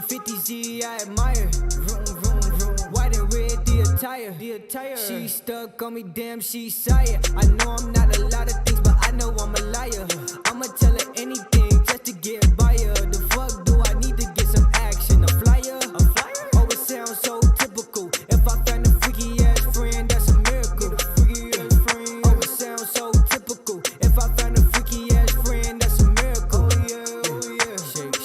50Z I admire. Vroom, vroom, vroom. White and red, the attire. She stuck on me, damn, she Izaya. I know I'm not a lot of things, but I know I'm a liar. I'ma tell her anything just to get by her. The fuck do I need to get some action? A flyer? Oh, it sounds so typical. If I found a freaky ass friend, that's a miracle. Oh, it sounds so typical. If I found a freaky ass friend, that's a miracle. Oh yeah.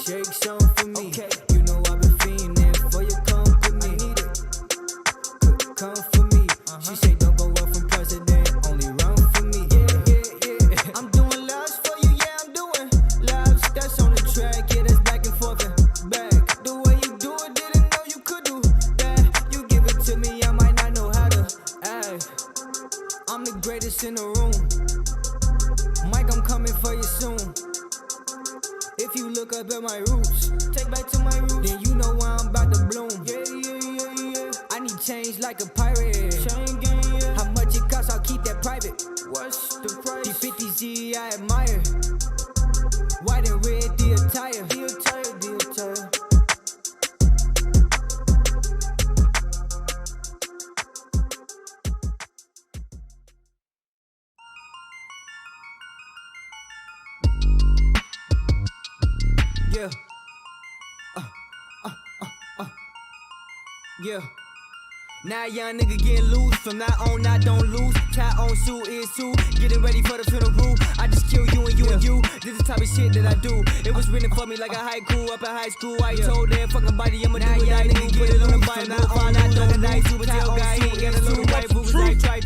Shake some for me. Okay. You know I've been fiending for your company. I need it. Come for me. She say don't go up from president, only run for me. Yeah. I'm doing lives for you, yeah, I'm doing lives. That's on the track, yeah, that's back and forth and back. The way you do it, didn't know you could do that. You give it to me, I might not know how to act. I'm the greatest in the room. Mike, I'm coming for you soon. If you look up at my roots, take back to my roots, then you know why I'm about to bloom. Yeah. I need change like a pirate. Chain gang, yeah. How much it costs, I'll keep that private. What's the price? The 50Z I admire. White and red, the attire. Yeah. Yeah. Now young nigga getting loose. From now on, I don't lose. Cat on suit is too. Getting ready for the funeral. I just kill you and you and you. This is the type of shit that I do. It was written for me like a haiku up in high school. I told that fucking body I'ma do it. That nigga put it on the Bible. Now on, I don't nice. Super tail guy. He ain't got a little white boots. I try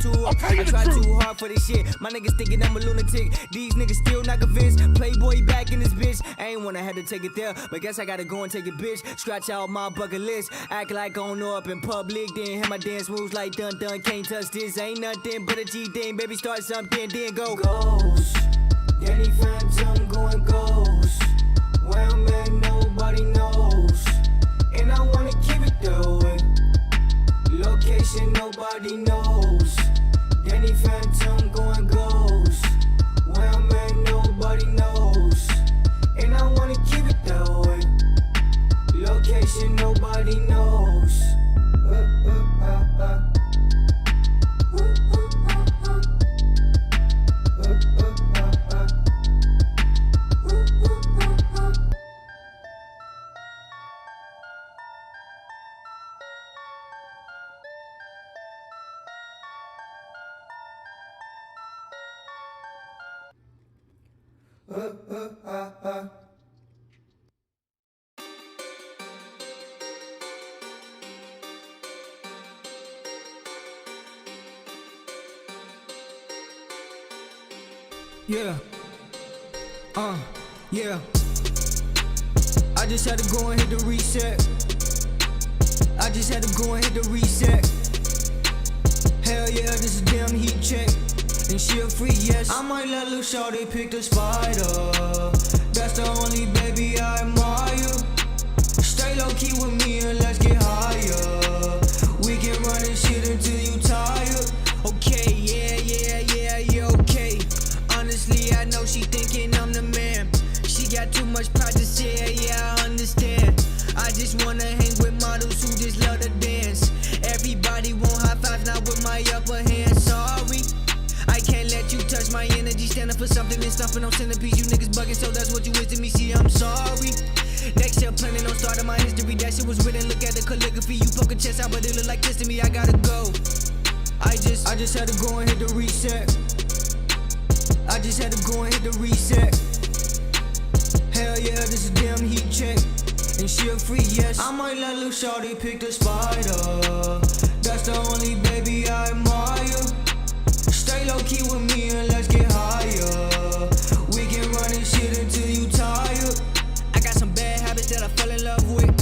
too hard for this shit. My niggas thinking I'm a lunatic. These niggas still not convinced. Playboy back in this bitch. I ain't wanna have to take it there, but guess I gotta go and take it, bitch. Scratch out my bucket list. Act like I don't know up in public. Then have my dance moves like dun. Can't touch this. Ain't nothing but a G thing. Baby, start something, then go. Ghost. Danny Phantom going ghost. Where I'm at, nobody knows. And I wanna keep it that way. Location, nobody knows. Danny Phantom going ghost. Where I'm at, nobody knows. And I wanna keep it that way. Location, nobody knows. Yeah. Yeah. I just had to go and hit the reset. Hell yeah, this is damn heat check. And she a free, yes. I might let Lil' Shawty pick the spider. That's the only baby I admire. Stay low key with me and let's get higher. We can run this shit until you tired. Okay, yeah, okay. Honestly, I know she thinking I'm the man. She got too much pride to share, yeah, I understand. I just wanna hang with models who just love to dance. Everybody want high fives, not with my upper hand, sorry. I can't let you touch my energy, standing for something and stuffing on centerpiece. You niggas bugging, so that's what you is to me, see, I'm sorry. Next year, planning on starting my history, that shit was written, look at the calligraphy. You poke a chest out, but it look like this to me, I gotta go. I just had to go and hit the reset. Hell yeah, this is damn heat check. And she a free, yes. I might let Lil' Shawty pick the spider. That's the only baby I admire. Stay low key with me and let's get higher. We can run this shit until you tired. I got some bad habits that I fell in love with.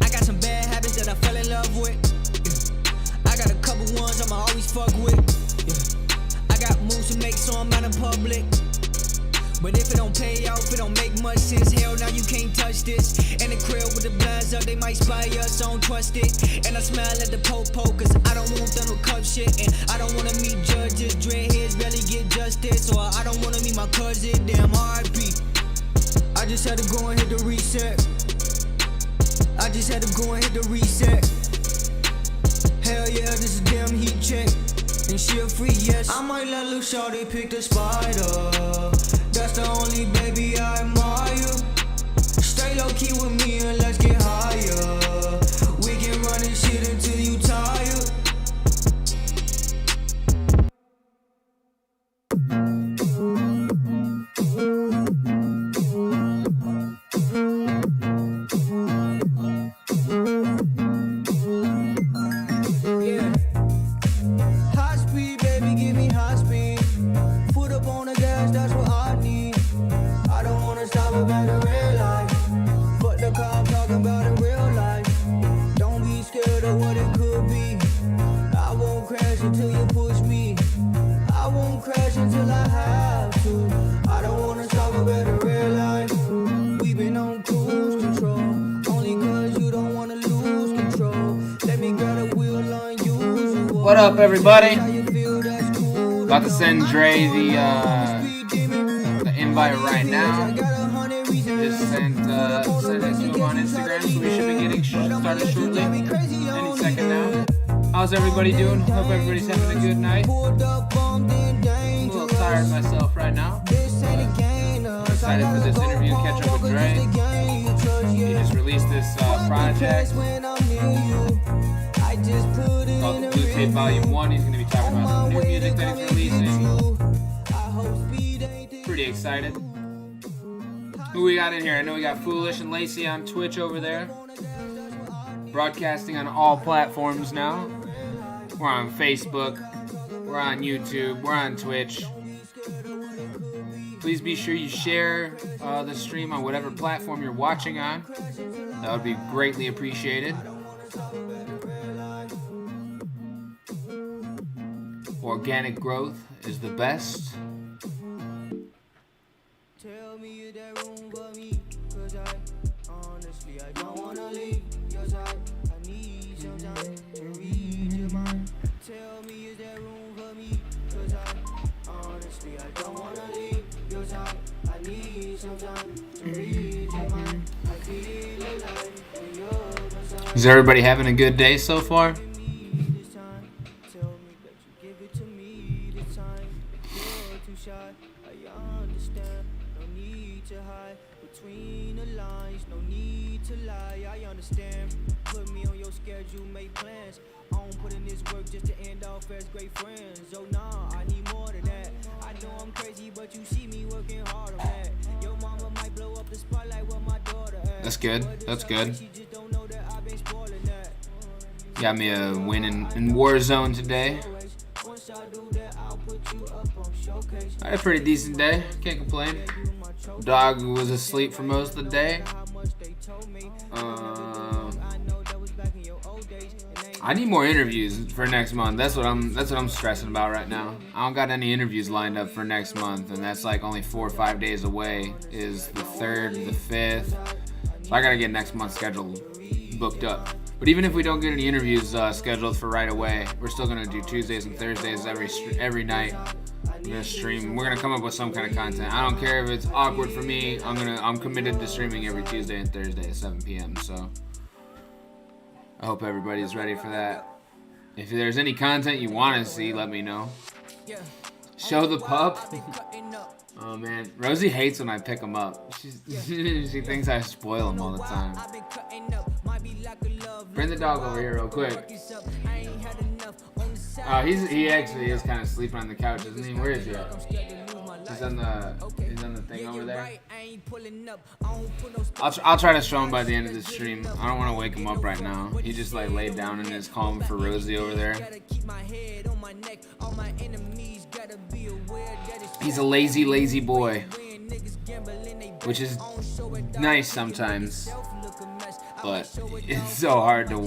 I got some bad habits that I fell in love with. I got a couple ones I'ma always fuck with. I got moves to make, so I'm out in public. But if it don't pay out, if it don't make much sense, hell now you can't touch this. In the crib with the blinds up, they might spy us, so don't trust it. And I smile at the po-po, cause I don't want them to cup shit. And I don't wanna meet judges, dreadheads barely get justice. Or I don't wanna meet my cousin, damn RIP. I just had to go and hit the reset. just had to go and hit the reset. Hell yeah, this is damn heat check. And she a free, yes. I might let Lil Shawty pick the spider. That's the only baby I admire. Stay low key with me and let's get higher. We can run this shit until you tired. Yeah. High speed, baby, give me high speed. Foot up on the gas, that's what I need. I don't wanna stop at the red light. Fuck the car, I'm talking about in real life. Don't be scared of what it could be. I won't crash until you push me. I won't crash until I have to. I don't wanna stop at the red light. We've been on cruise control. Only cause you don't wanna lose control. Let me grab a wheel unusual. What up, everybody? How you feel, that's cool. About to send Dre the invite right now. Just sent it to him on Instagram, so we should be getting started shortly. Any second now. How's everybody doing? Hope everybody's having a good night. I'm a little tired myself right now. I'm excited for this interview and catch up with Dre. He just released this project called the Blue Tape Volume 1. He's going to be talking about some new music that he's releasing. Pretty excited. Who we got in here? I know we got Foolish and Lacey on Twitch over there. Broadcasting on all platforms now. We're on Facebook. We're on YouTube. We're on Twitch. Please be sure you share the stream on whatever platform you're watching on. That would be greatly appreciated. Organic growth is the best. Tell me is there room for me? Cause I don't wanna leave your side. I need some time to read your mind. Tell me is there room for me? Cause I don't wanna leave your side. I need some time to read your mind. I feel alive when you're beside. Is everybody having a good day so far? Put me on your schedule, make plans. I don't put in this work just to end off as great friends. Oh nah, I need more than that. I know I'm crazy, but you see me working hard on that. Your mama might blow up the spotlight with my daughter at. That's good. That's good. Got me a win in Warzone today. I had a pretty decent day. Can't complain. Dog was asleep for most of the day. I need more interviews for next month. That's what I'm stressing about right now. I don't got any interviews lined up for next month, and that's like only 4 or 5 days away. Is the 3rd, the 5th. So I gotta get next month's schedule booked up. But even if we don't get any interviews scheduled for right away, we're still gonna do Tuesdays and Thursdays every night. We're gonna stream. We're gonna come up with some kind of content. I don't care if it's awkward for me. I'm committed to streaming every Tuesday and Thursday at 7 p.m. So I hope everybody's ready for that. If there's any content you want to see, let me know. Show the pup. Oh man, Rosie hates when I pick him up. She thinks I spoil him all the time. Bring the dog over here real quick. He actually is kind of sleeping on the couch, isn't he? Where is he at? He's on the thing over there. I'll try to show him by the end of the stream. I don't want to wake him up right now. He just like laid down in his calm for Rosie over there. He's a lazy boy, which is nice sometimes. But it's so hard to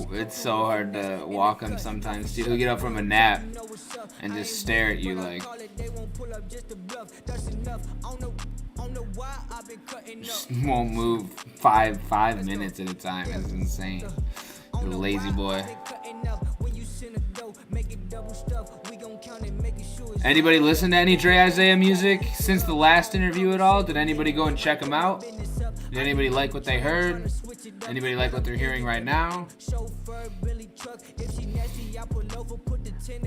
walk him sometimes. He'll get up from a nap and just stare at you like. Just won't move five minutes at a time. It's insane. The lazy boy. Anybody listen to any Dre Izaya music since the last interview at all? Did anybody go and check him out? Did anybody like what they heard? Anybody like what they're hearing right now?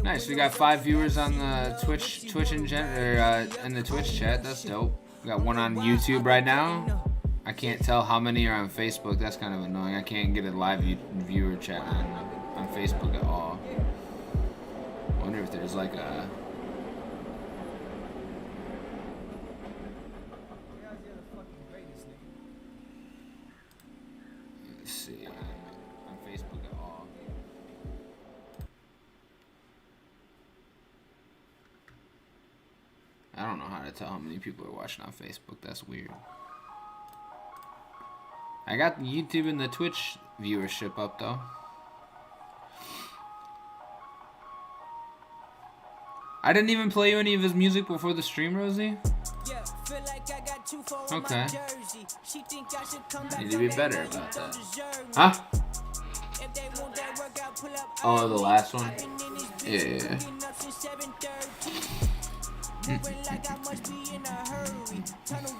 Nice. We got 5 viewers on the Twitch in the Twitch chat. That's dope. We got 1 on YouTube right now. I can't tell how many are on Facebook. That's kind of annoying. I can't get a live viewer chat on Facebook at all. I wonder if there's like a... Let's see. On Facebook at all. I don't know how to tell how many people are watching on Facebook. That's weird. I got the YouTube and the Twitch viewership up though. I didn't even play you any of his music before the stream, Rosie. Okay. Need to be better about that. Huh? Oh, the last one? Yeah.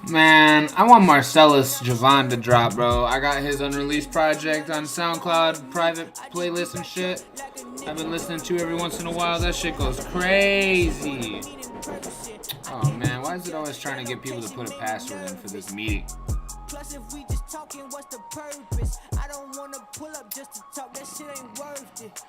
Man, I want Marcellus Javon to drop, bro. I got his unreleased project on SoundCloud, private playlist and shit. I've been listening to every once in a while. That shit goes crazy. Oh man, why is it always trying to get people to put a password in for this meeting? Plus, if we just talking, what's the purpose? I don't wanna pull up just to talk. That shit ain't worth it.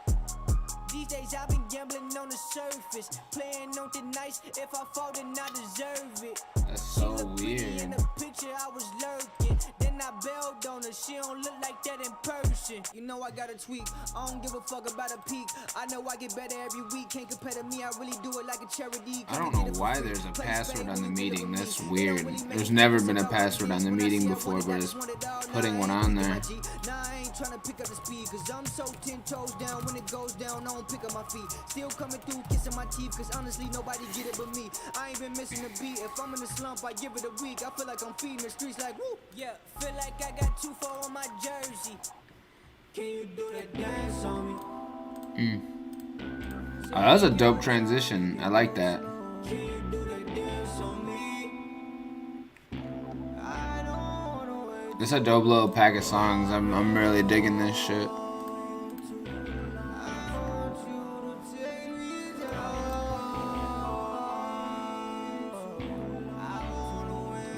These days I've been gambling on the surface, playing on the nice. If I fall, then I deserve it. That's so weird. In the picture I was lurking, then I bailed on her. She don't look like that in person. You know I got a tweak. I don't give a fuck about a peak. I know I get better every week. Can't compare to me. I really do it like a charity. I don't know why there's a password on the meeting. That's weird. There's never been a password on the meeting before, but it's putting one on there. Trying to pick up the speed, cause I'm so 10 toes down. When it goes down, I don't pick up my feet. Still coming through, kissing my teeth, cause honestly, nobody get it but me. I ain't been missing a beat. If I'm in a slump, I give it a week. I feel like I'm feeding the streets like, woo. Yeah, feel like I got 2-4 on my jersey. Can you do that dance on me? Oh, that was a dope transition. I like that. Can you do that dance on me? This is a dope little pack of songs. I'm really digging this shit.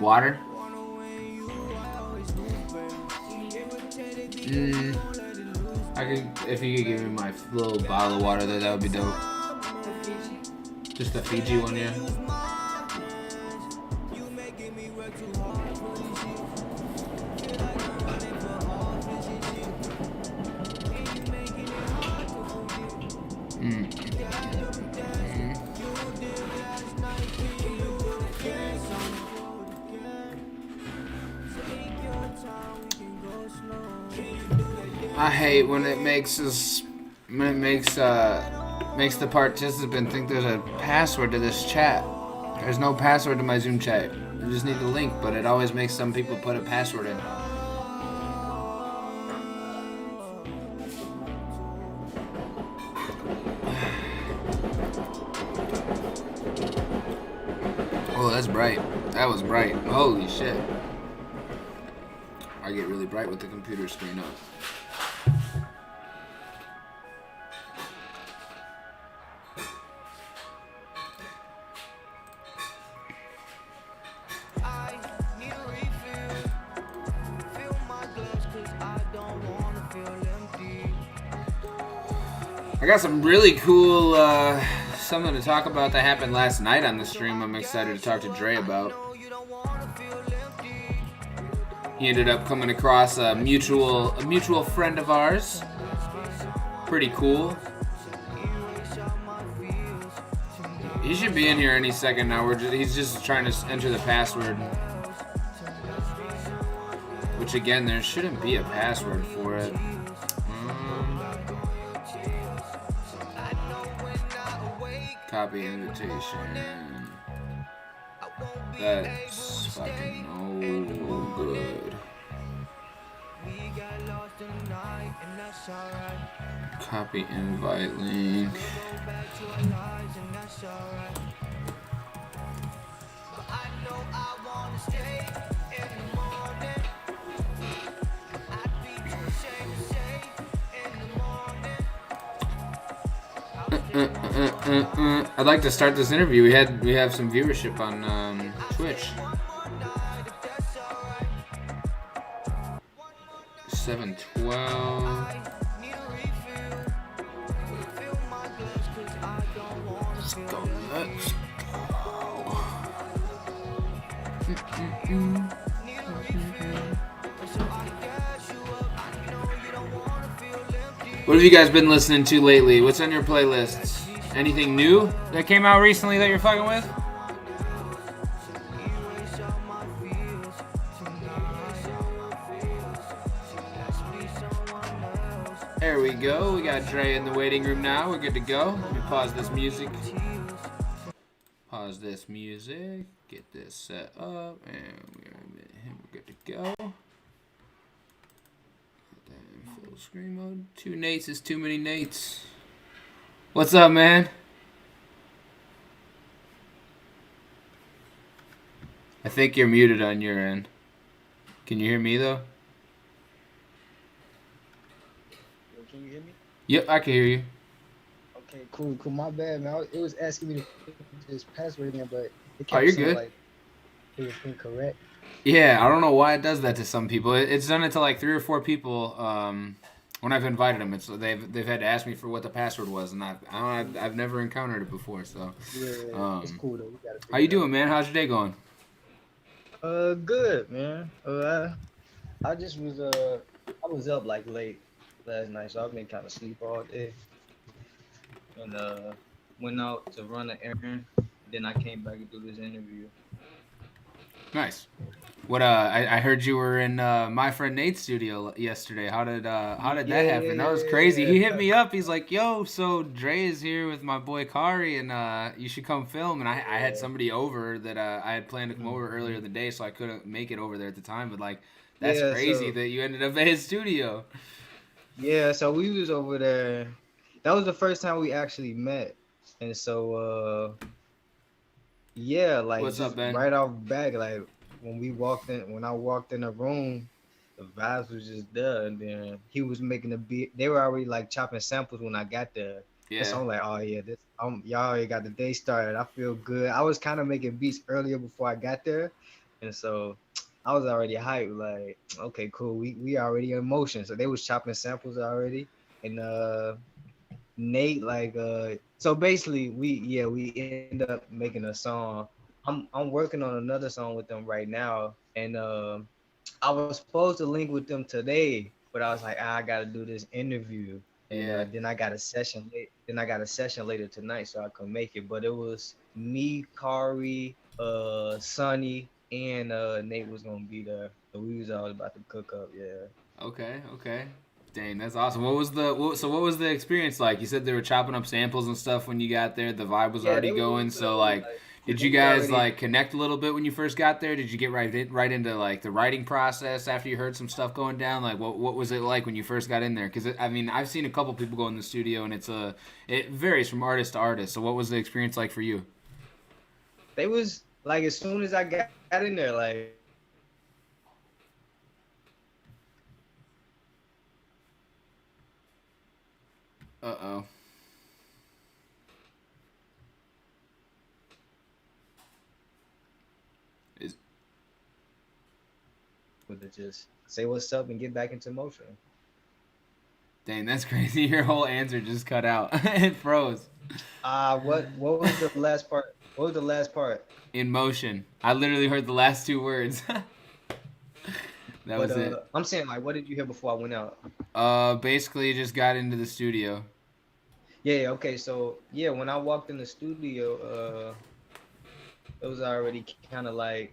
Water? I could, if you could give me my little bottle of water there, that would be dope. Just the Fiji one, yeah. I hate when it makes the participant think there's a password to this chat. There's no password to my Zoom chat. I just need the link, but it always makes some people put a password in. Oh, that's bright. That was bright. Holy shit. I get really bright with the computer screen up. I got some really cool something to talk about that happened last night on the stream. I'm excited to talk to Dre about. He ended up coming across a mutual friend of ours. Pretty cool. He should be in here any second now. He's just trying to enter the password. Which again, there shouldn't be a password for it. Copy invitation. That's fucking no good. Copy invite link. I'd like to start this interview. We have some viewership on Twitch. 712. Let's go. Let's go. What have you guys been listening to lately? What's on your playlists? Anything new that came out recently that you're fucking with? There we go. We got Dre in the waiting room now. We're good to go. Let me pause this music. Pause this music. Get this set up. And we're good to go. Full screen mode. 2 Nates is too many Nates. What's up, man? I think you're muted on your end. Can you hear me, though? Can you hear me? Yep, I can hear you. Okay, cool. My bad, man. It was asking me to put this password in, but it Oh, you're saying, good. like it was incorrect. Yeah, I don't know why it does that to some people. It's done it to like 3 or 4 people. When I've invited them, they've had to ask me for what the password was, and I've never encountered it before. So, Yeah, it's cool though. We gotta how you doing, man? How's your day going? Good, man. I just was I was up like late last night, so I've been kind of sleep all day, and went out to run an errand. Then I came back and do this interview. Nice. What I heard you were in my friend Nate's studio yesterday. How did that happen? That was crazy. He hit me up. He's like, "Yo, so Dre is here with my boy Kari, and you should come film." And I had somebody over that I had planned to come over earlier in the day, so I couldn't make it over there at the time. But like, that's crazy that you ended up at his studio. Yeah, so we was over there. That was the first time we actually met, and so yeah, like What's just up, Ben? right off back, like when I walked in the room, the vibes was just there, and then he was making the beat. They were already like chopping samples when I got there. Yeah. And so I'm like, oh yeah, y'all already got the day started. I feel good. I was kind of making beats earlier before I got there, and so I was already hyped. Like, okay, cool. We already in motion. So they was chopping samples already, and Nate so basically we end up making a song. I'm working on another song with them right now, and I was supposed to link with them today, but I was like, I gotta do this interview, and then I got a session later tonight, so I could make it. But it was me, Kari, Sonny, and Nate was gonna be there, so we was all about to cook up. Yeah. Okay. Dang, that's awesome. What was the experience like? You said they were chopping up samples and stuff when you got there. The vibe was already going. So like, did you guys like connect a little bit when you first got there? Did you get right into like the writing process after you heard some stuff going down? Like, what was it like when you first got in there? Because I mean, I've seen a couple people go in the studio, and it varies from artist to artist. So what was the experience like for you? They was like, as soon as I got in there, like. Uh-oh. With it, just say what's up and get back into motion. Dang, that's crazy. Your whole answer just cut out. It froze. What was the last part? What was the last part? In motion. I literally heard the last 2 words. That was it. I'm saying, like, what did you hear before I went out? Basically just got into the studio. Yeah, okay, so yeah, when I walked in the studio, it was already kind of like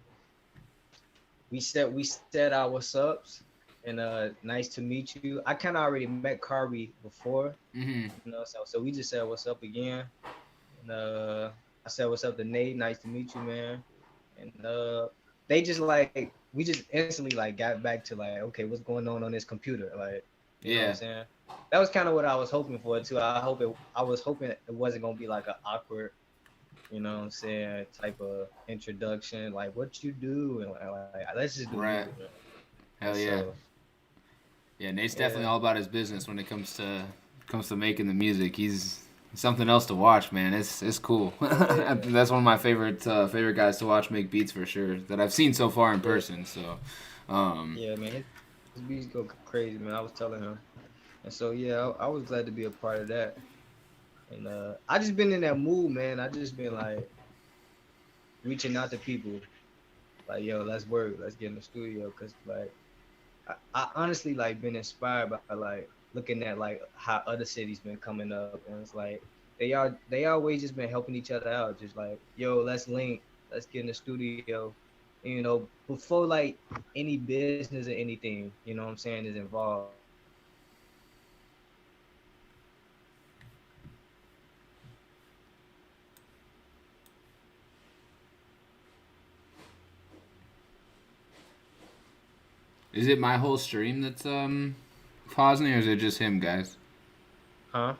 we said our what's ups, and nice to meet you. I kind of already met Kari before, Mm-hmm. you know, so we just said what's up again, and I said what's up to Nate, nice to meet you, man, and they just like we just instantly like got back to like, okay, what's going on this computer, like, you know what I'm saying? That was kind of what I was hoping for too. I was hoping it wasn't gonna be like an awkward, you know what I'm saying, type of introduction, like what you do, and like let's just do right. it. Hell yeah. So, yeah, Nate's definitely all about his business when it comes to making the music. He's Something else to watch, man. It's cool. Yeah, That's one of my favorite guys to watch make beats for sure that I've seen so far in yeah, person. So, um, yeah, man. His beats go crazy, man. I was telling him, and so yeah, I was glad to be a part of that. And I just been in that mood, man. I just been like reaching out to people, like yo, let's work, let's get in the studio, cause like I honestly like been inspired by like looking at like how other cities been coming up, and it's like they always just been helping each other out, just like yo, let's link, let's get in the studio, you know, before like any business or anything, you know what I'm saying, is involved. Like they always just been like yo, let's link, let's get in the studio, you know, before like any business or anything, you know what I'm saying, is involved. is it my whole stream that's pausing, or is it just him, guys? Huh?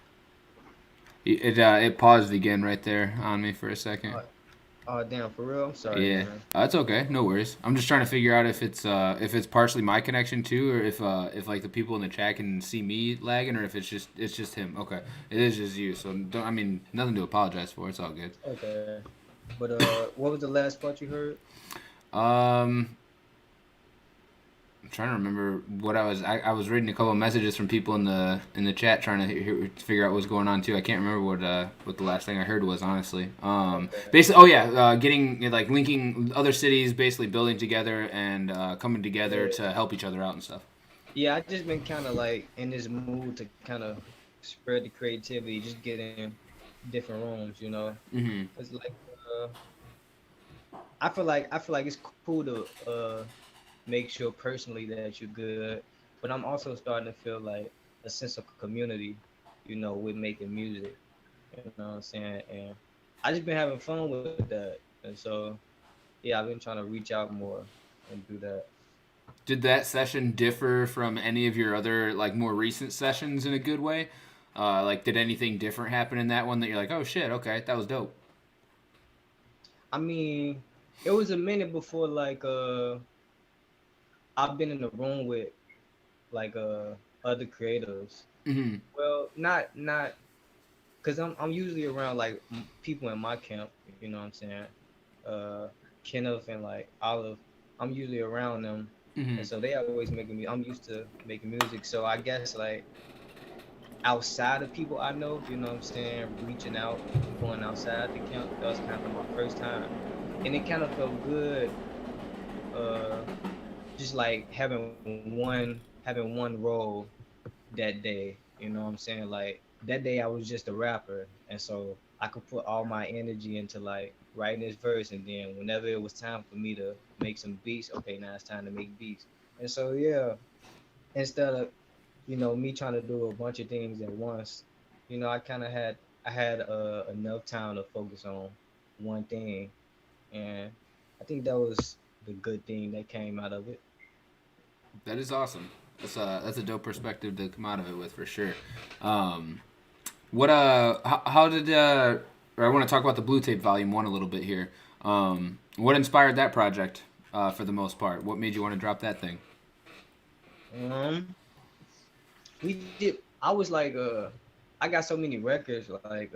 It paused again right there on me for a second. Uh, oh damn, for real? I'm sorry, Yeah, man. that's okay. No worries. I'm just trying to figure out if it's partially my connection too, or if like the people in the chat can see me lagging, or if it's just him. Okay, it is just you. So don't, I mean, nothing to apologize for. It's all good. Okay. But what was the last part you heard? Um, I'm trying to remember what I was reading a couple of messages from people in the chat trying to figure out what's going on too. I can't remember what the last thing I heard was honestly. Okay. Basically, oh yeah, getting like linking other cities, basically building together and coming together Yeah. to help each other out and stuff. Yeah, I just been kind of like in this mood to kind of spread the creativity, just get in different rooms, you know. Hmm. It's like I feel like it's cool to make sure personally that you're good, but I'm also starting to feel like a sense of community, you know, with making music. You know what I'm saying? And I just been having fun with that, and so yeah, I've been trying to reach out more and do that. Did that session differ from any of your other like more recent sessions in a good way? Like, did anything different happen in that one that you're like, oh shit, okay, that was dope. I mean, it was a minute before like I've been in the room with like other creatives. Hmm. Well, not because I'm usually around like people in my camp. You know what I'm saying? Uh, Kenneth and like Olive. I'm usually around them, Hmm. and so they always making me. I'm used to making music, so I guess like outside of people I know, you know what I'm saying, reaching out, going outside the camp. That was kind of my first time, and it kind of felt good. Uh, just like having one role that day. You know what I'm saying? Like that day I was just a rapper, and so I could put all my energy into like writing this verse, and then whenever it was time for me to make some beats, okay, now it's time to make beats. And so yeah, instead of me trying to do a bunch of things at once, I kind of had enough time to focus on one thing, and I think that was the good thing that came out of it. That is awesome. That's a dope perspective to come out of it with for sure. Um, how did or I want to talk about the Blue Tape Volume One a little bit here. What inspired that project for the most part? What made you want to drop that thing? Um, we did. I was like, I got so many records. Like,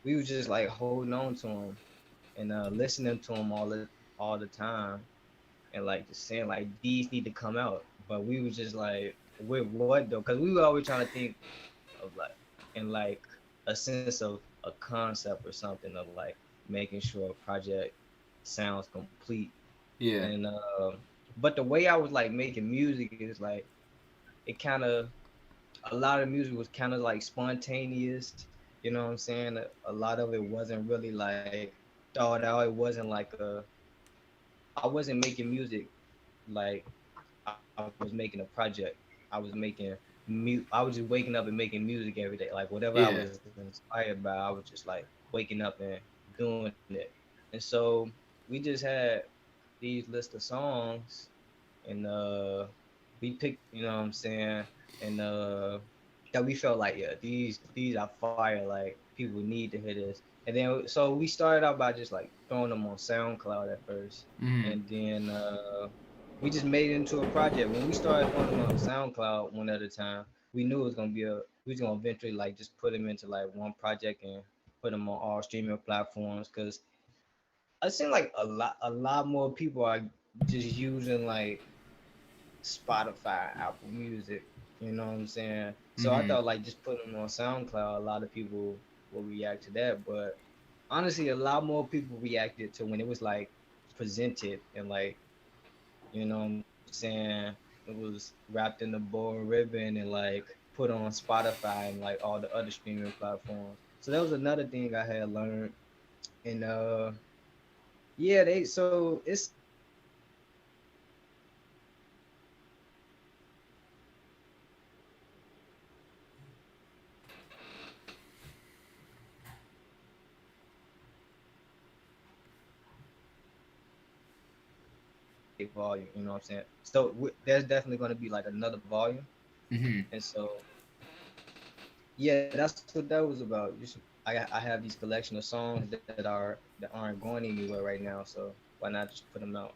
we was just like holding on to them and listening to them all the time, and like just saying like these need to come out. But we was just like, with what though? Because we were always trying to think of like in like a sense of a concept or something of like making sure a project sounds complete. Yeah, And but the way I was like making music is like it kind of a lot of music was kind of like spontaneous. You know what I'm saying? A lot of it wasn't really like thought out. It wasn't like I wasn't making music like I was making a project. I was making I was just waking up and making music every day. Like whatever I yeah. was inspired by, I was just like waking up and doing it. And so we just had these list of songs, and we picked, you know what I'm saying, and that we felt like yeah, these are fire. Like people need to hear this. And then so we started out by just like throwing them on SoundCloud at first, Mm-hmm. and then we just made it into a project. When we started throwing them on SoundCloud one at a time, we knew it was gonna be a we was gonna eventually like just put them into like one project and put them on all streaming platforms because I seem like a lot more people are just using like Spotify, Apple Music. You know what I'm saying? So I Mm-hmm. thought like just putting them on SoundCloud, a lot of people will react to that. But honestly, a lot more people reacted to when it was like presented and like what I'm saying, it was wrapped in a bow and ribbon and like put on Spotify and like all the other streaming platforms. So that was another thing I had learned. And yeah, they so it's evolving. You know what I'm saying? Like Spotify is volume. You know what I'm saying? So there's definitely going to be like another volume, Mm-hmm. and so yeah, that's what that was about. Just I have these collection of songs that aren't going anywhere right now. So why not just put them out?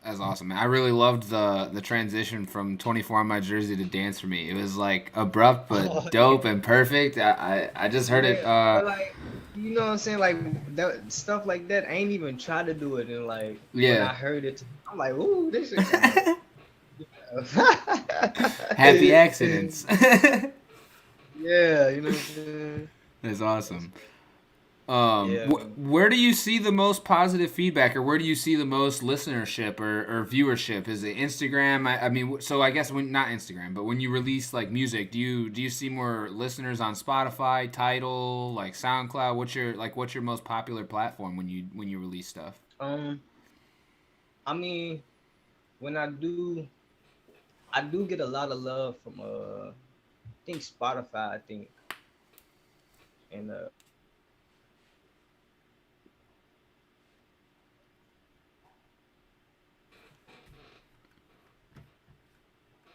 That's awesome, man. I really loved the transition from 24 on my jersey to Dance for Me. It was like abrupt Oh but yeah, dope and perfect. I just heard it. yeah. But like you know what I'm saying? Like that stuff like that. I ain't even try to do it, and like when Yeah. I heard it, I'm like, ooh, this shit kind of. Happy accidents. Yeah, you know what I'm saying? That's awesome. Yeah, Where do you see the most positive feedback, or where do you see the most listenership or viewership? Is it Instagram? I mean, so I guess when not Instagram, but when you release like music, do you see more listeners on Spotify, Tidal, like SoundCloud? What's your most popular platform when you release stuff? um, I mean, when I do get a lot of love from I think Spotify, I think, and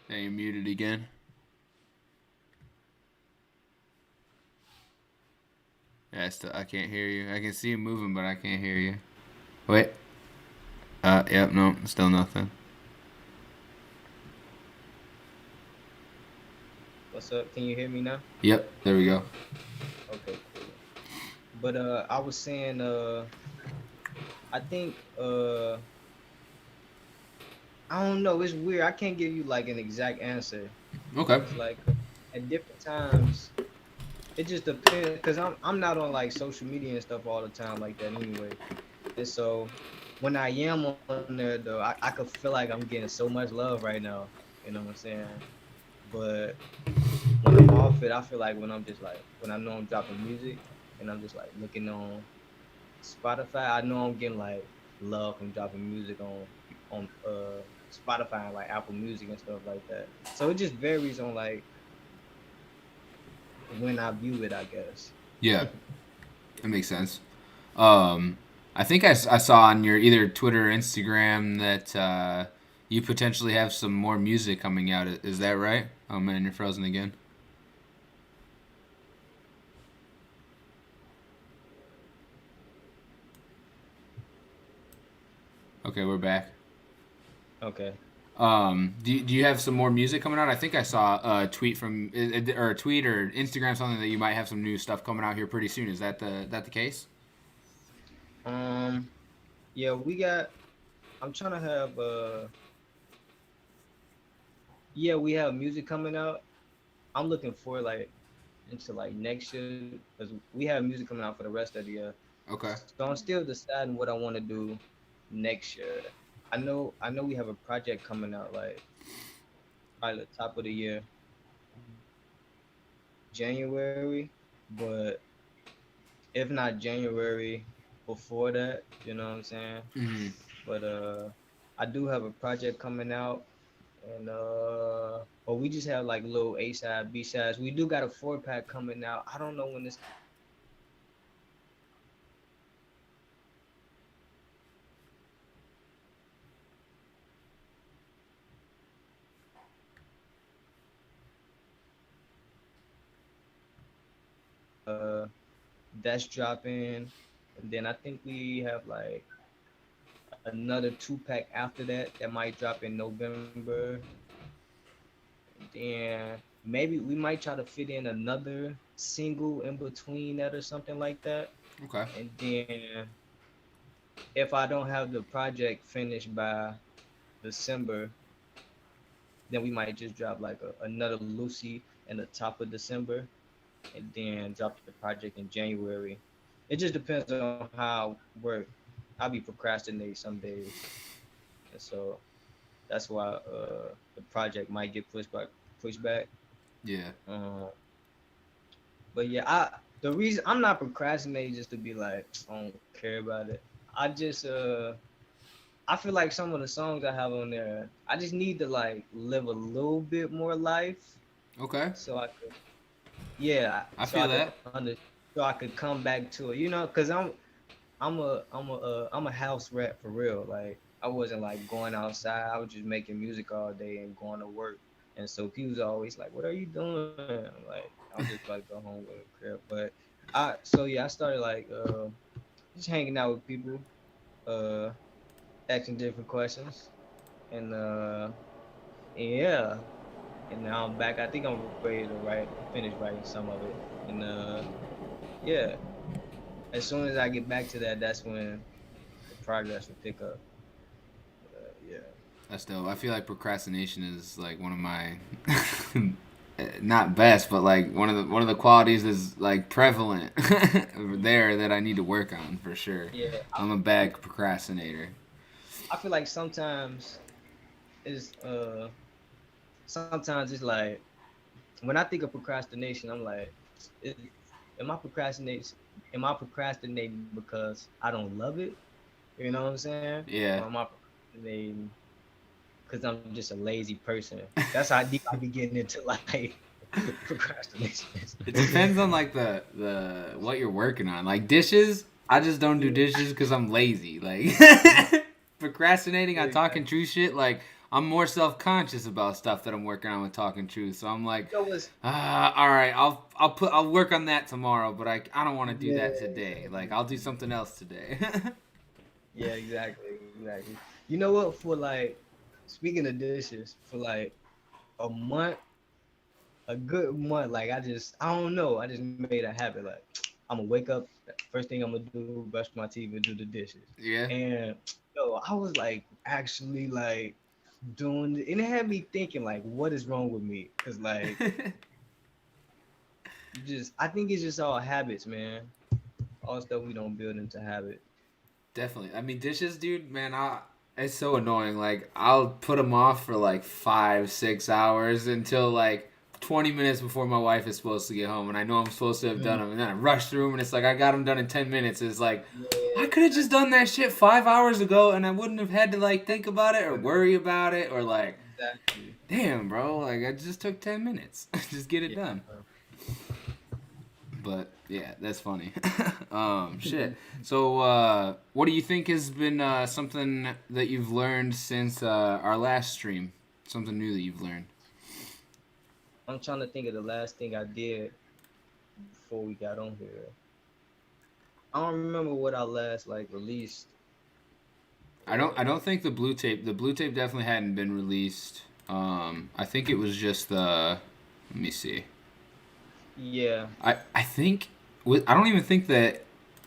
Hey, you're muted again. Yeah, I can't hear you. I can see you moving, but I can't hear you. Wait. Yep, no, still nothing. what's up? Can you hear me now? Yep, there we go. Okay, cool. But I was saying I think I don't know. It's weird. I can't give you like an exact answer Okay. because like at different times it just depends because I'm not on like social media and stuff all the time like that anyway. And so when I am on there though, I could feel like I'm getting so much love right now. You know what I'm saying? But when I'm off it, I feel like when I'm just like when I know I'm dropping music and I'm just like looking on Spotify, I know I'm getting like love from dropping music on Spotify and like Apple Music and stuff like that. So it just varies on like when I view it, I guess. Yeah, that makes sense. Um, I think I saw on your either Twitter or Instagram that you potentially have some more music coming out. Is that right? Oh man, you're frozen again. Okay, we're back. Okay. Do you have some more music coming out? I think I saw a tweet from or a tweet or Instagram something that you might have some new stuff coming out here pretty soon. Is that the case? Um. Yeah, we got. I'm trying to have. Yeah, we have music coming out. I'm looking for like into like next year because we have music coming out for the rest of the year. Okay. So I'm still deciding what I want to do next year. I know we have a project coming out like probably the top of the year, January, but if not January, before that, you know what I'm saying? Hmm. But I do have a project coming out and or we just have like little A side, B sides. We do got a 4-pack coming out. I don't know when it's coming out, but that's dropping. And then I think we have like another 2-pack after that that might drop in November. And then maybe we might try to fit in another single in between that or something like that. Okay. And then if I don't have the project finished by December, then we might just drop like another Lucy in the top of December, and then drop the project in January. It just depends on how work. I'll be procrastinating some days, and so that's why the project might get pushed back. Yeah. Um, but yeah, I the reason I'm not procrastinating just to be like I don't care about it. I just I feel like some of the songs I have on there, I just need to like live a little bit more life Okay. so I could yeah, I so I feel could that. so I could come back to it. You know, cuz I'm a house rat for real. Like I wasn't like going outside. I was just making music all day and going to work. And so people's always like, "What are you doing?" I'm like, "I'm just about to go home with a crib." But I started like just hanging out with people, uh, asking different questions, and yeah, and now I'm back. I think I'm ready to finish writing some of it, and yeah, as soon as I get back to that, that's when the progress will pick up. Yeah. That's dope. I feel like procrastination is like one of my not best, but like one of the qualities is like prevalent there that I need to work on for sure. Yeah, I'm a bad procrastinator. I feel like it's sometimes it's like when I think of procrastination, I'm like, is, am I procrastinating? Am I procrastinating because I don't love it? You know what I'm saying? Or Yeah. am I procrastinating because I'm just a lazy person? That's how deep I be getting into like procrastination. It depends on like the what you're working on. Like dishes, I just don't do Yeah, dishes because I'm lazy. Like procrastinating on talking exactly. true shit. Like I'm more self conscious about stuff that I'm working on with talking truth. So I'm like, You know what's all right, I'll work on that tomorrow. But I don't want to do yeah, that today. Like I'll do something else today. yeah, exactly. You know what? For like speaking of dishes, for like a month, a good month, like I don't know, I just made a habit. Like I'm gonna wake up, first thing I'm gonna do, brush my teeth and do the dishes. Yeah. And yo, I was like actually like doing it, and it had me thinking like, what is wrong with me? Cause like just I think it's just all habits, man. All stuff we don't build into habit. Definitely. I mean, dishes, dude, man, it's so annoying. Like, I'll put them off for like 5, 6 hours until like 20 minutes before my wife is supposed to get home. And I know I'm supposed to have done Mm. them. And then I rush through them, and it's like, I got them done in 10 minutes. It's like, I Yeah, could have just done that shit 5 hours ago, and I wouldn't have had to like think about it or worry about it or like, exactly. damn, bro, like, I just took 10 minutes. Just get it Yeah. done. But yeah, that's funny. Shit. So, what do you think has been something that you've learned since our last stream? Something new that you've learned? I'm trying to think of the last thing I did before we got on here. I don't remember what I last like released. I don't think the blue tape definitely hadn't been released. I think it was just the. Let me see. Yeah, I think I don't even think the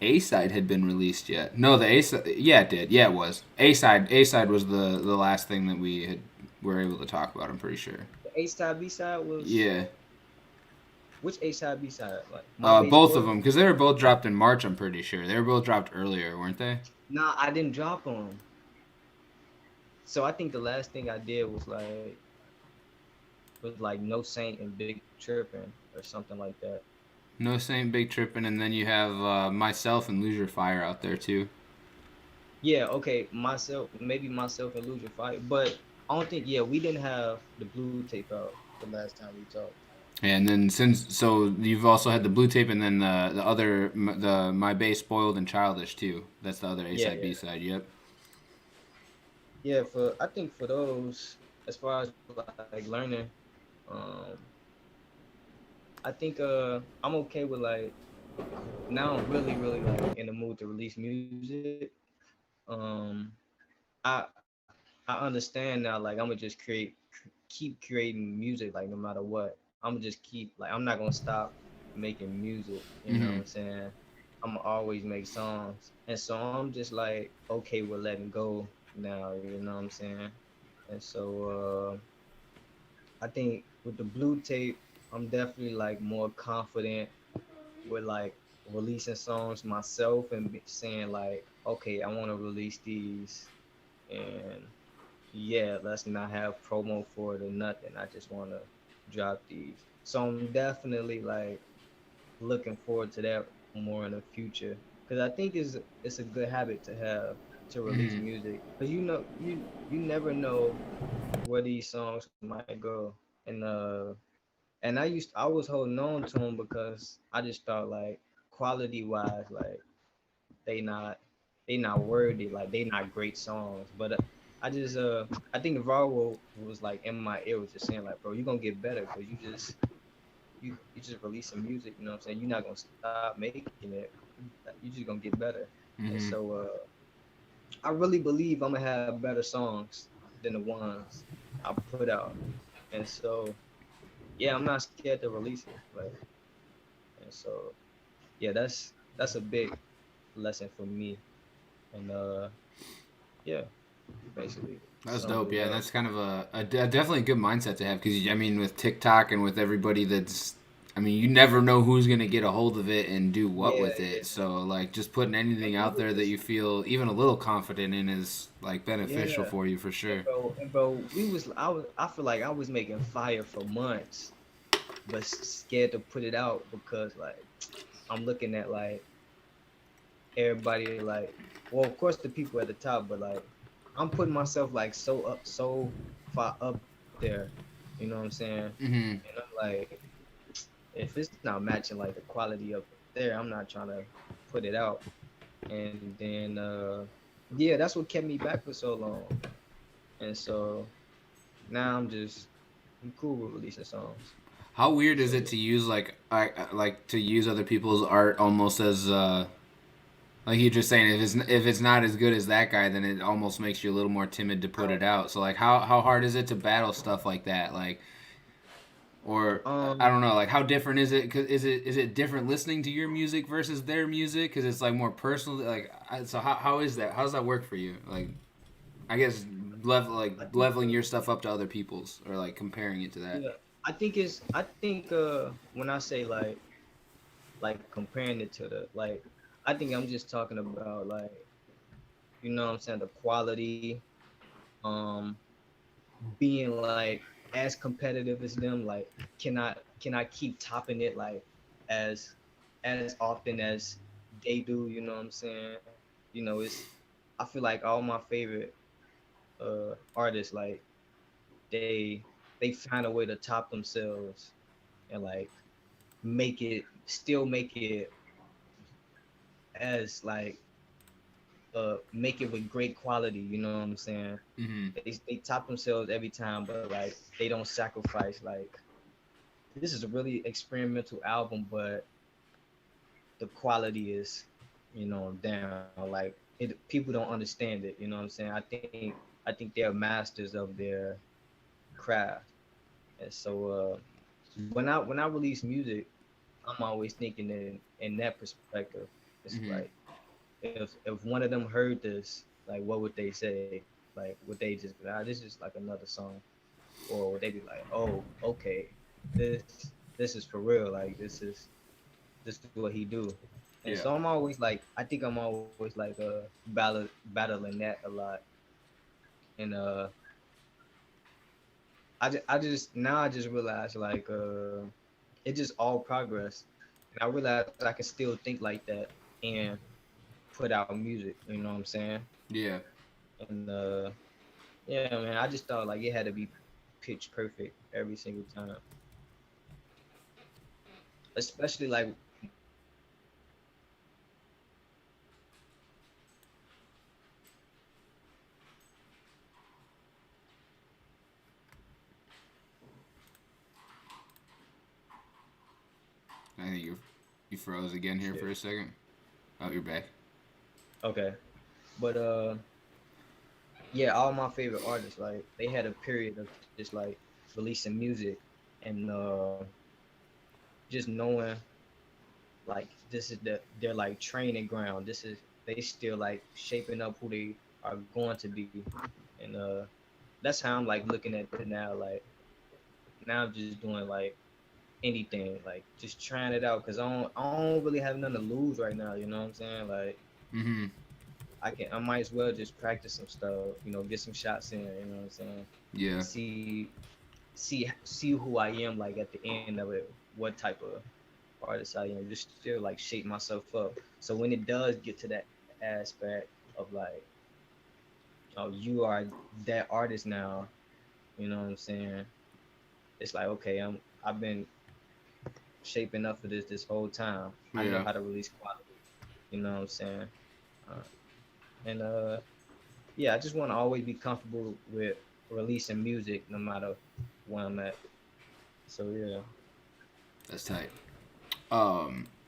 A side had been released yet. No, the A side. Yeah, it did. Yeah, it was. A side was the last thing that we had were able to talk about. I'm pretty sure. the A side B side was Yeah. which A side B side? Like my base Both of spoiled. them, because they were both dropped in March. I'm pretty sure they were both dropped earlier, weren't they? Nah, I didn't drop them. So I think the last thing I did was like No Saint and Big Trippin' or something like that. No Saint, Big Trippin', and then you have myself and Lose Your Fire out there too. Yeah, okay, myself and Lose Your Fire, but I don't think we didn't have the blue tape out the last time we talked. And then you've also had the blue tape, and then the other the My Bass Spoiled and Childish too. That's the other A Yeah, side B side. Yep. yeah. For I think for those, as far as like learning, um, I think I'm okay with like now I'm really like in the mood to release music. Um, I understand now. Like I'm gonna just keep creating music like no matter what. I'm I'm just keep like I'm not gonna stop making music. You know what Mm-hmm. I'm saying? I'm gonna always make songs, and so I'm just like okay with letting go now. You know what I'm saying? And so I think with the blue tape, I'm definitely like more confident with like releasing songs myself and saying like, okay, I want to release these, and yeah, let's not have promo for it or nothing. I just want to drop these. So I'm definitely like looking forward to that more in the future because I think it's a good habit to have to release Mm-hmm. music because you know you never know where these songs might go and I was holding on to them because I just thought like quality wise like they not they not worthy like they not great songs but I just I think the Varro was like in my ear was just saying like bro you gonna get better because you just release some music, you know what I'm saying? You're not gonna stop making it. You just gonna get better. And Mm-hmm. so I really believe I'm gonna have better songs than the ones I put out. And so yeah, I'm not scared to release it. Like and so yeah, that's a big lesson for me. And yeah, basically That's sums dope. it Yeah, and up. that's kind of definitely a good mindset to have because I mean, with TikTok and with everybody that's, I mean, you never know who's gonna get a hold of it and do what Yeah, with yeah. it. So like, just putting And anything out people there that just you feel even a little confident in is like beneficial yeah. for you for sure. And bro, I feel like I was making fire for months but scared to put it out because like I'm looking at like everybody like well of course the people at the top but like I'm putting myself like so far up there, you know what I'm saying? Mm-hmm. And I'm like if it's not matching like the quality up there I'm not trying to put it out. And then yeah that's what kept me back for so long. And so now I'm cool with releasing songs. How weird So is it to use like to use other people's art almost as like you're just saying if it's not as good as that guy then it almost makes you a little more timid to put it out. So like how hard is it to battle stuff like that? Like or I um don't know, like how different is it? Cause is it different listening to your music versus their music? Because it's like more personal. Like so how is that? How does that work for you? Like I guess I think leveling your stuff up to other people's or like comparing it to that. yeah I think when I say like comparing it to the like I think I'm just talking about like you know what I'm saying the quality um being like as competitive as them like can I keep topping it like as as often as they do, you know what I'm saying? You know it's I feel like all my favorite artists like they they find a way to top themselves and like make it as like make it with great quality, you know what I'm saying? Mm-hmm. They top themselves every time, but like they don't sacrifice like this is a really experimental album, but the quality is, you know, down. Like people don't understand it, you know what I'm saying? I think they're masters of their craft. And so when I release music, I'm always thinking in that perspective. It's Mm-hmm. like if one of them heard this, like what would they say? Like would they just be like, ah, this is like another song, or would they be like, oh, okay, this is for real. Like this is what he do. And Yeah. so I'm always like, I think I'm always like battling that a lot. And I just now I just realize like it's just all progress. And I realize I can still think like that and put out music. You know what I'm saying? Yeah. And yeah, man, I just thought like it had to be pitch perfect every single time, especially like I think you froze again here for shit. a second. Oh, you're back. Okay, but yeah, all my favorite artists like they had a period of just like releasing music, and just knowing like this is their like training ground. This is they still like shaping up who they are going to be, and that's how I'm like looking at it now. Like now I'm just doing like anything, like just trying it out because I don't really have nothing to lose right now. You know what I'm saying? Like Mm-hmm. I might as well just practice some stuff. Get some shots in. You know what I'm saying? Yeah. See who I am like at the end of it. What type of artist I am. Just still like shape myself up. So when it does get to that aspect of like, oh, you are that artist now. You know what I'm saying? It's like okay, I've been shaping up for this whole time. I know Yeah. how to release quality. You know what I'm saying? Uh, and yeah, I just want to always be comfortable with releasing music, no matter where I'm at. So yeah. That's tight.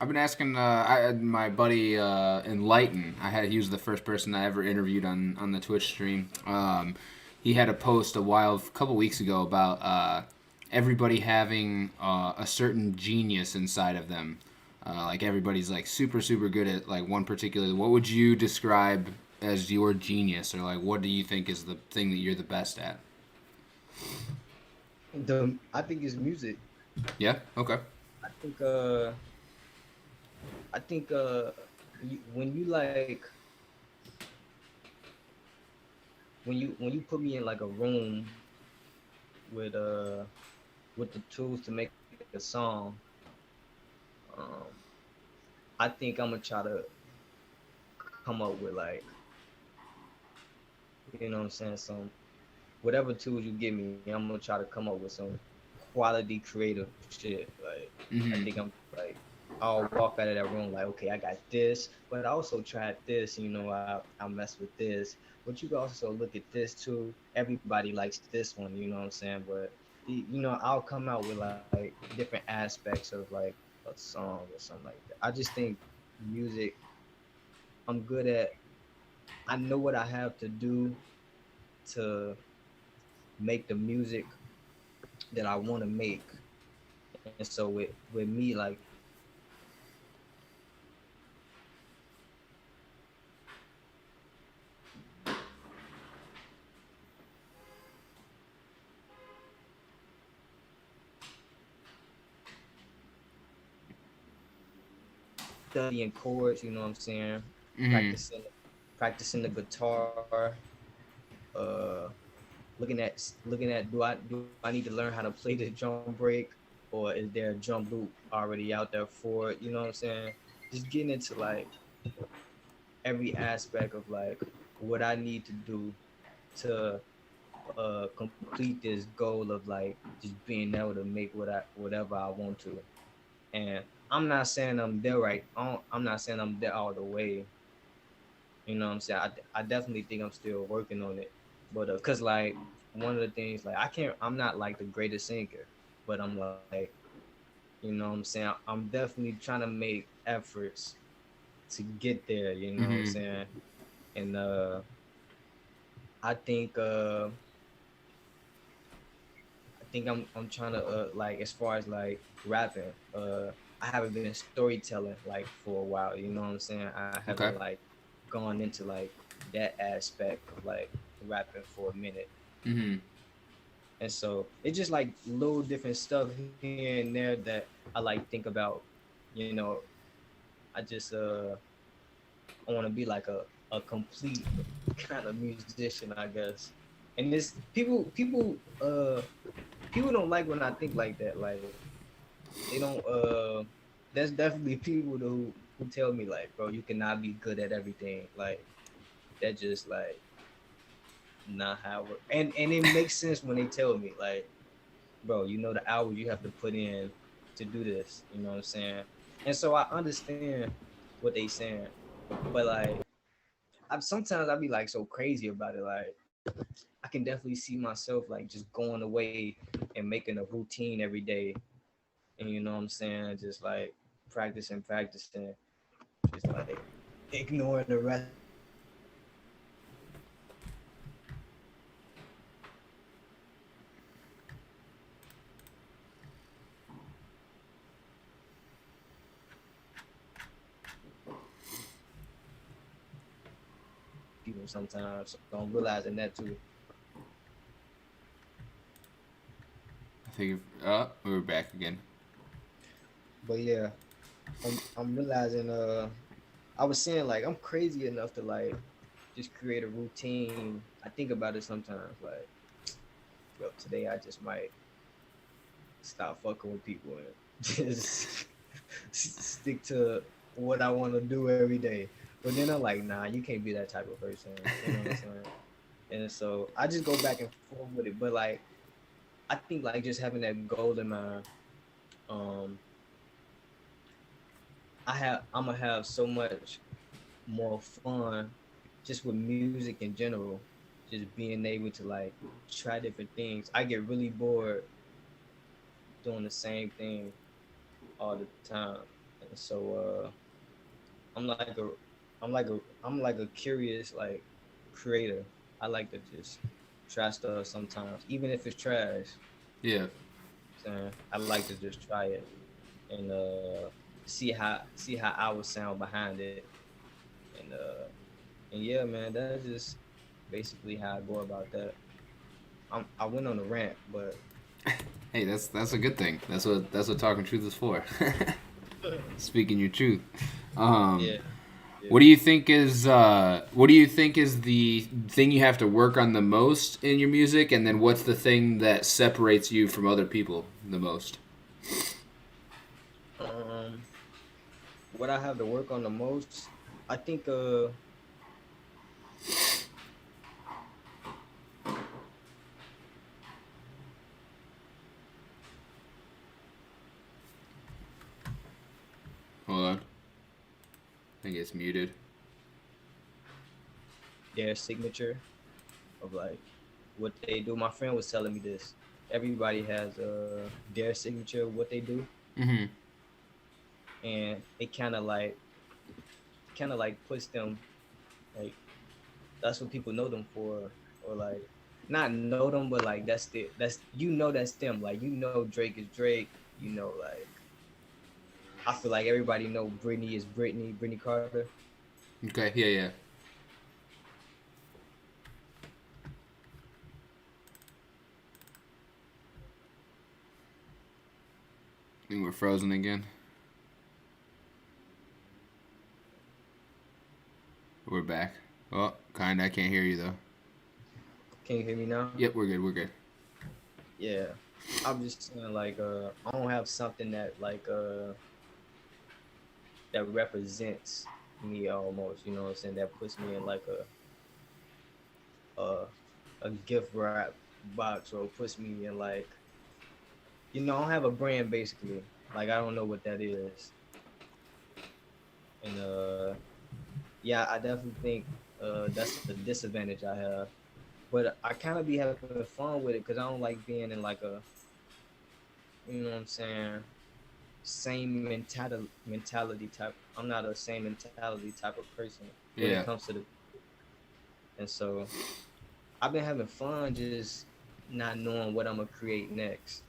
I've been asking my buddy Enlighten. He was the first person I ever interviewed on the Twitch stream. He had a post couple weeks ago about everybody having a certain genius inside of them. Like everybody's like super good at like one particular. What would you describe as your genius, or like what do you think is the thing that you're the best at? I think it's music. Yeah. Okay. I think when you like when you put me in like a room with uh with the tools to make a song, um I think I'm gonna try to come up with like, what I'm saying, some whatever tools you give me, I'm gonna try to come up with some quality creative shit. Like I think Mm-hmm. I'm like I'll walk out of that room like, okay, I got this, but I also tried this. I mess with this. But you can also look at this too. Everybody likes this one. You know what I'm saying? But I'll come out with like different aspects of like a song or something like that. I just think music. I'm good at. I know what I have to do to make the music that I want to make. And so with me, like studying chords, you know what I'm saying? Mm-hmm. Practicing practicing the guitar, uh looking at do I need to learn how to play the drum break, or is there a drum loop already out there for it? You know what I'm saying? Just getting into like every aspect of like what I need to do to complete this goal of like just being able to make whatever I want to. And I'm not saying I'm there right. I'm not saying I'm there all the way. You know what I'm saying? I definitely think I'm still working on it. But cause like one of the things like I'm not like the greatest singer, but I'm like, what I'm saying? I'm definitely trying to make efforts to get there, you know what I'm Mm-hmm. saying? And I think I'm trying to like as far as like rapping, I haven't been storytelling like for a while, you know what I'm saying? I haven't Okay. like gone into like that aspect of like rapping for a minute. Mm-hmm. And so it's just like little different stuff here and there that I like think about, you know, I just I want to be like a complete kind of musician, I guess. And this people don't like when I think like that. Like they don't there's definitely people who tell me like, bro, you cannot be good at everything. Like that just like not how it work. And it makes sense when they tell me like, bro, the hours you have to put in to do this. You know what I'm saying? And so I understand what they saying, but like sometimes I be like so crazy about it. Like I can definitely see myself like just going away and making a routine every day, and you know what I'm saying, just like practicing, just like ignoring the rest of the day. me sometimes. So I'm realizing that too. I think we're back again. But yeah, I'm realizing I was saying like I'm crazy enough to like just create a routine. I think about it sometimes like, yo, today I just might stop fucking with people and just stick to what I want to do every day. But then I'm like, nah, you can't be that type of person. You know what I'm saying? And so I just go back and forth with it. But like, I think like just having that goal in mind, um, I'm gonna have so much more fun just with music in general. Just being able to like try different things. I get really bored doing the same thing all the time, and so I'm like a, I'm like a curious like creator. I like to just try stuff sometimes, even if it's trash. Yeah. Saying I like to just try it and see how I would sound behind it, and yeah, man, that's just basically how I go about that. I went on a rant, but Hey, that's a good thing. That's what talking truth is for. Speaking your truth. Um, yeah, yeah. what do you think is the thing you have to work on the most in your music, and then what's the thing that separates you from other people the most? Um, what I have to work on the most, I think Hold on. I think it's muted. their signature of like what they do. My friend was telling me this. Everybody has their signature of what they do, Mm-hmm. and it kind of like puts them like that's what people know them for, or like not know them, but like that's you know that's them. Like you know Drake is Drake. You know like I feel like everybody know Britney is Brittany Carter. Okay. Yeah. Yeah. I think we're frozen again. We're back. Oh, kinda. I can't hear you though. Can you hear me now? Yep, we're good. We're good. Yeah. I'm just saying like I don't have something that like that represents me almost, you know what I'm saying? That puts me in like a a gift wrap box or puts me in like I don't have a brand basically. Like I don't know what that is. And yeah, I definitely think that's a disadvantage I have. But I kind of be having fun with it because I don't like being in like a you know what I'm saying same mentality type. I'm not a same mentality type of person when it Yeah. comes to the and so I've been having fun just not knowing what I'm gonna create next.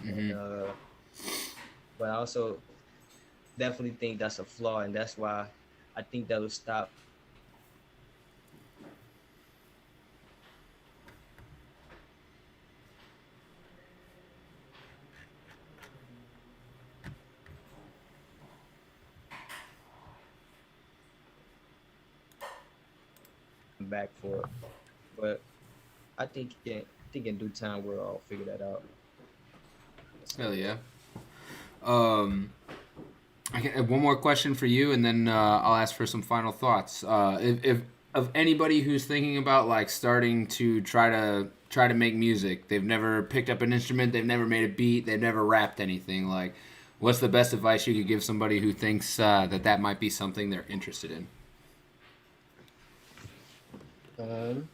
And Mm-hmm. but I also definitely think that's a flaw and that's why I think that'll stop back for it. But I think in due time we'll all figure that out. So Hell yeah. yeah. Um, one more question for you, and then I'll ask for some final thoughts. If of anybody who's thinking about like starting to try to make music, they've never picked up an instrument, they've never made a beat, they've never rapped anything. Like, what's the best advice you could give somebody who thinks that might be something they're interested in? Um,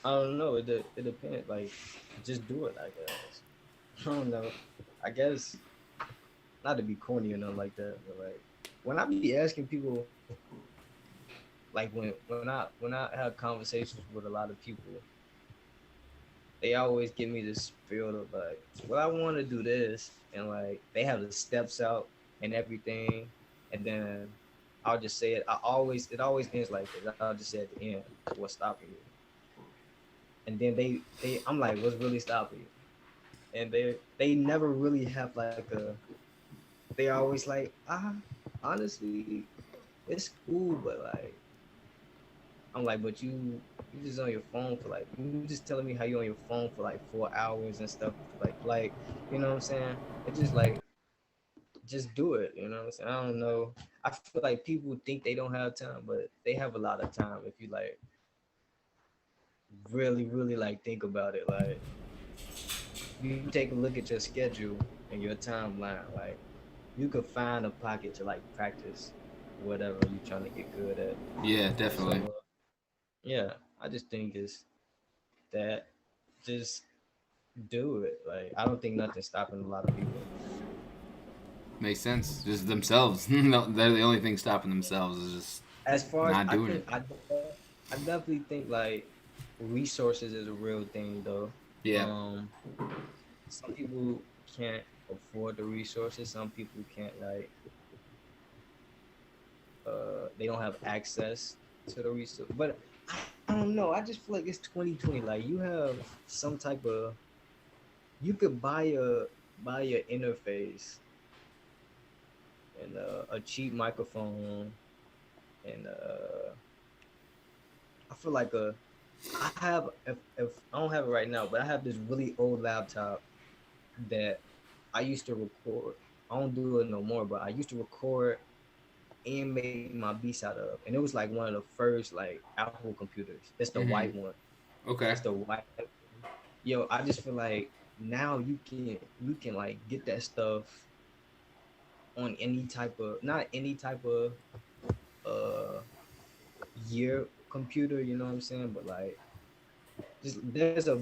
I don't know. It depends. Like, just do it. I guess. I don't know. I guess not to be corny or nothing like that, but like when I be asking people, like when I have conversations with a lot of people, they always give me this spiel of like, well, I want to do this, and like they have the steps out and everything, and then I'll just say it. It always ends like this. I'll just say at the end, what's stopping you? And then I'm like, what's really stopping you? And they never really have like a. They always like, honestly, it's cool, but like, I'm like, but you just on your phone for like, you just telling me how you on your phone for like 4 hours and stuff like, you know what I'm saying? It just like, just do it. You know what I'm saying? I don't know. I feel like people think they don't have time, but they have a lot of time if you like really like think about it. Like you take a look at your schedule and your timeline, like you could find a pocket to like practice whatever you're trying to get good at. Yeah, So definitely. yeah, I just think it's that just do it. Like I don't think nothing's stopping a lot of people. Makes sense. Just themselves. No, they're the only thing stopping themselves is just As far as not I doing it. think, I definitely think like resources is a real thing though. Yeah. Some people can't afford the resources. Some people can't like they don't have access to the resource. But I don't know. I just feel like it's 2020. Like you have some type of you could buy your interface and a cheap microphone and I feel like I have if I don't have it right now, but I have this really old laptop that I used to record. I don't do it no more, but I used to record and make my beats out of, and it was like one of the first like Apple computers. It's the white Hmm. one. It's Okay. the white. Yo, I just feel like now you can like get that stuff on any type of not any type of uh year computer. You know what I'm saying? But like just there's a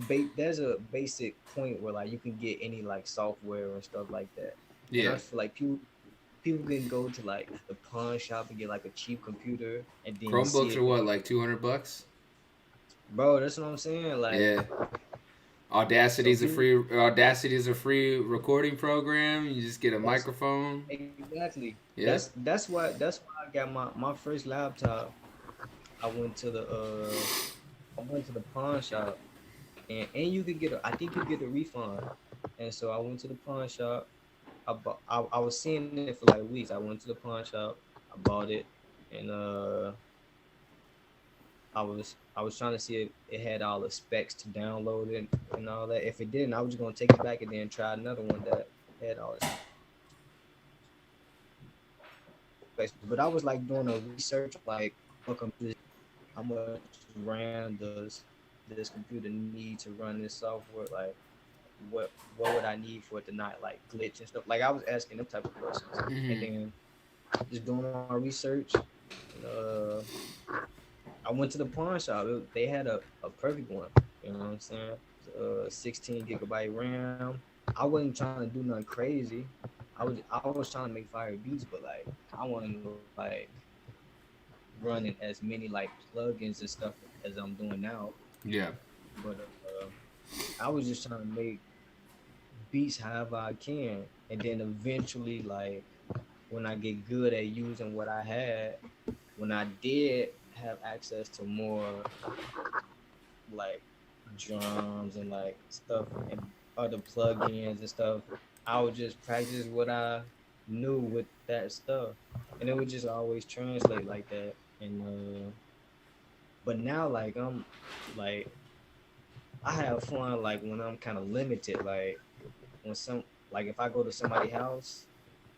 basic point where like you can get any like software and stuff like that. And I Yeah. feel like people can go to like the pawn shop and get like a cheap computer and then see Chromebooks are if what, they like $200? bro, that's what I'm saying. Like Yeah. so people Audacity is a free recording program. You just get a that's microphone. exactly Yep. that's why I got my first laptop. I went to the pawn shop and you could get I think you get a refund. And so I went to the pawn shop. I was seeing it for like weeks. I went to the pawn shop. I bought it, and I was trying to see if it had all the specs to download it and all that. If it didn't, I was just gonna take it back and then try another one that had all the specs. But I was like doing a research on like what computers, how much RAM does this computer need to run this software? Like what would I need for it to not like glitch and stuff? Like I was asking them type of questions, and Hmm. then just doing my research. And, I went to the pawn shop. They had a perfect one. You know what I'm saying? 16 gigabyte RAM. I wasn't trying to do nothing crazy. I was trying to make fire beats, but like I wanted to like running as many like plugins and stuff as I'm doing now. Yeah. But I was just trying to make beats however I can, and then eventually like when I get good at using what I had, when I did have access to more like drums and like stuff and other plugins and stuff, I would just practice what I knew with that stuff, and it would just always translate like that. And but now like I'm like I have fun like when I'm kind of limited, like when some like if I go to somebody's house.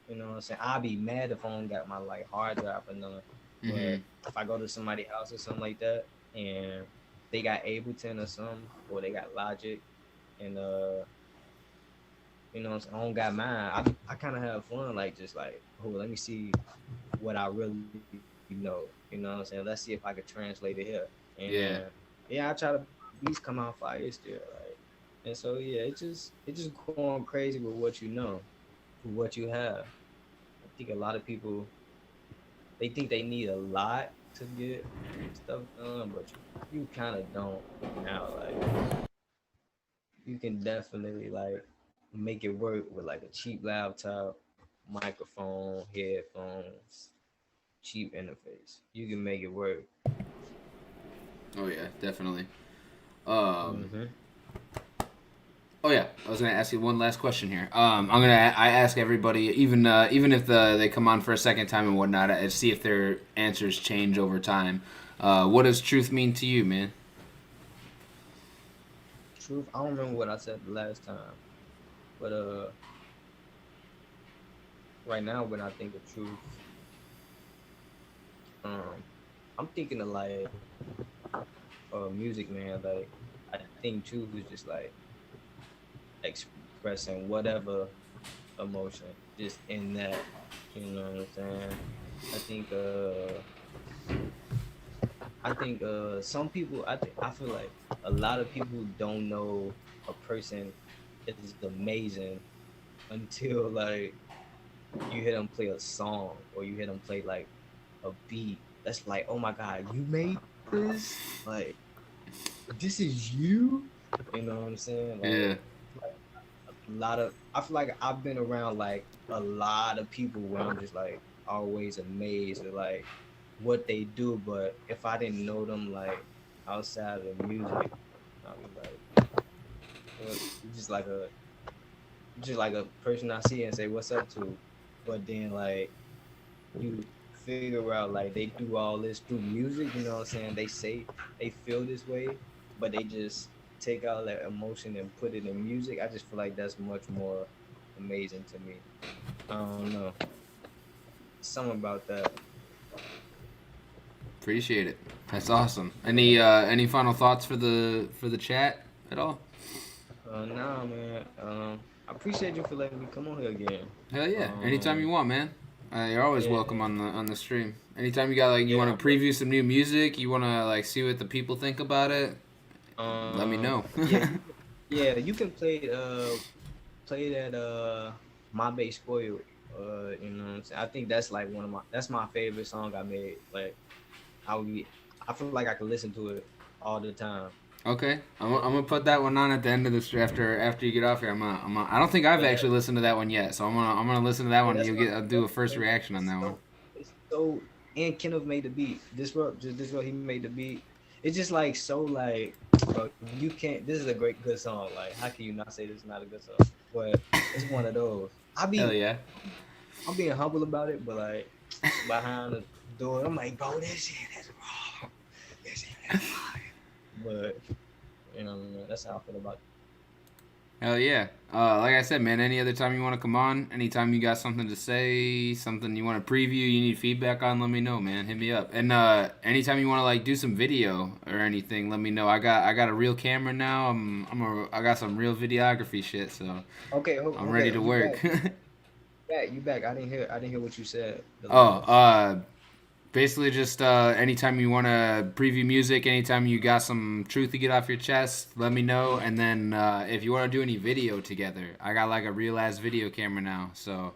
You know what I'm saying? I'll be mad if I don't got my like hard drive or none. Hmm. But if I go to somebody's house or something like that and they got Ableton or something or they got Logic and you know what I'm saying, I don't got mine. I kinda have fun like just like, oh let me see what I really know. You know what I'm saying? Let's see if I could translate it here. And Yeah. yeah, I try to beats come out fire still. Like and so yeah, it just going crazy with what you know, with what you have. I think a lot of people they think they need a lot to get stuff done, but you kind of don't now. Like you can definitely like make it work with like a cheap laptop, microphone, headphones. cheap interface. You can make it work. Oh yeah, definitely. Um, Hmm. oh yeah, I was gonna ask you one last question here. I ask everybody, even if they come on for a second time and whatnot, I see if their answers change over time. What does truth mean to you, man? Truth, I don't remember what I said the last time, but right now when I think of truth, um, I'm thinking of like music, man. Like I think truth is just like expressing whatever emotion just in that. You know what I'm saying? I think some people I feel like a lot of people don't know a person is amazing until like you hear them play a song or you hear them play like a beat that's like, oh my god, you made this? Like this is you? You know what I'm saying? Yeah. Like a lot of I feel like I've been around like a lot of people where I'm just like always amazed at like what they do, but if I didn't know them like outside of the music, I'd be like, well, just like a person I see and say what's up to, but then like you figure out like they do all this through music, you know what I'm saying? They say they feel this way, but they just take out that emotion and put it in music. I just feel like that's much more amazing to me. I don't know. Something about that. Appreciate it. That's awesome. Any final thoughts for the chat at all? Nah, man. I appreciate you for letting me come on here again. Hell yeah. Anytime you Um, want, man. You're always yeah, welcome on the stream. Anytime you got like you yeah. want to preview some new music, you want to like see what the people think about it, let me know. Yeah, yeah. You can play that My Bass Spoiled. You know what I'm saying? I think that's like that's my favorite song I made. Like I feel like I can listen to it all the time. Okay, I'm gonna put that one on at the end of the stream after you get off here. I don't think I've Yeah, actually listened to that one yet, so I'm gonna listen to that yeah, one. that's You'll my get I'll do a that's, first man, reaction on that one. it's so and Kenneth made the beat. Disrupt, he made the beat. It's just like so like bro, you can't this is a good song. Like how can you not say this is not a good song? But it's one of those. Hell yeah. I'm being humble about it, but like behind the door, I'm like, bro, this shit is wrong. This shit is fire. But you know, that's how I feel about it. Hell yeah. Like I said, man, any other time you want to come on, anytime you got something to say, something you want to preview, you need feedback on, let me know, man. Hit me up. And anytime you want to like do some video or anything, let me know. I got a real camera now. I got some real videography shit, so Okay, I'm okay, ready to you work. you back. I didn't hear what you said. The Oh, last. basically just anytime you want to preview music, anytime you got some truth to get off your chest, let me know. And then if you want to do any video together, I got like a real ass video camera now, so